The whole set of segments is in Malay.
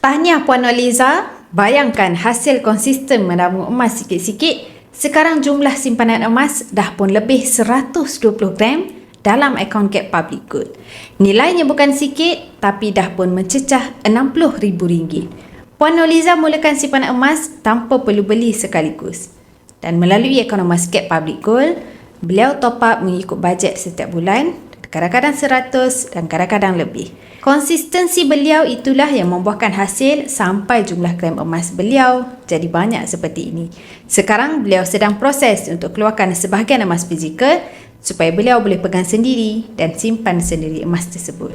Tahniah Puan Noliza, bayangkan hasil konsisten menabung emas sikit-sikit, sekarang jumlah simpanan emas dah pun lebih 120 gram dalam akaun Get Public Gold. Nilainya bukan sikit tapi dah pun mencecah RM60,000. Puan Noliza mulakan simpanan emas tanpa perlu beli sekaligus. Dan melalui akaun emas Get Public Gold, beliau top up mengikut bajet setiap bulan, kadang-kadang 100 dan kadang-kadang lebih. Konsistensi beliau itulah yang membuahkan hasil sampai jumlah gram emas beliau jadi banyak seperti ini. Sekarang beliau sedang proses untuk keluarkan sebahagian emas fizikal supaya beliau boleh pegang sendiri dan simpan sendiri emas tersebut.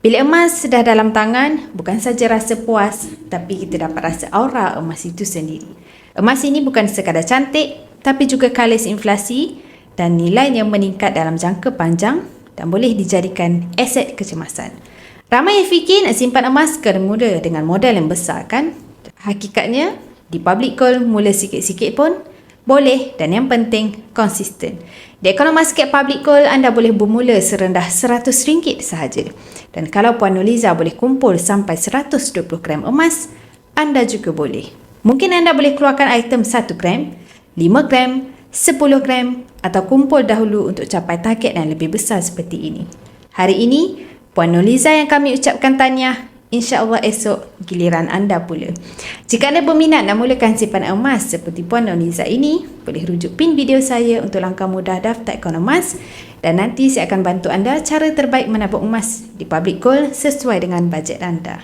Bila emas sudah dalam tangan, bukan saja rasa puas, tapi kita dapat rasa aura emas itu sendiri. Emas ini bukan sekadar cantik, tapi juga kalis inflasi dan nilainya meningkat dalam jangka panjang dan boleh dijadikan aset kecemasan. Ramai yang fikir nak simpan emas kena mula dengan modal yang besar kan? Hakikatnya, di Public Gold mula sikit-sikit pun boleh dan yang penting konsisten. Di akaun emas Get Public Gold, anda boleh bermula serendah RM100 sahaja. Dan kalau Puan Noliza boleh kumpul sampai 120 gram emas, anda juga boleh. Mungkin anda boleh keluarkan item 1 gram, 5 gram, 10 gram atau kumpul dahulu untuk capai target yang lebih besar seperti ini. Hari ini, Puan Noliza yang kami ucapkan tahniah. InsyaAllah esok giliran anda pula. Jika anda berminat nak mulakan simpanan emas seperti Puan Noliza ini, boleh rujuk pin video saya untuk langkah mudah daftar akaun emas dan nanti saya akan bantu anda cara terbaik menabung emas di Public Gold sesuai dengan bajet anda.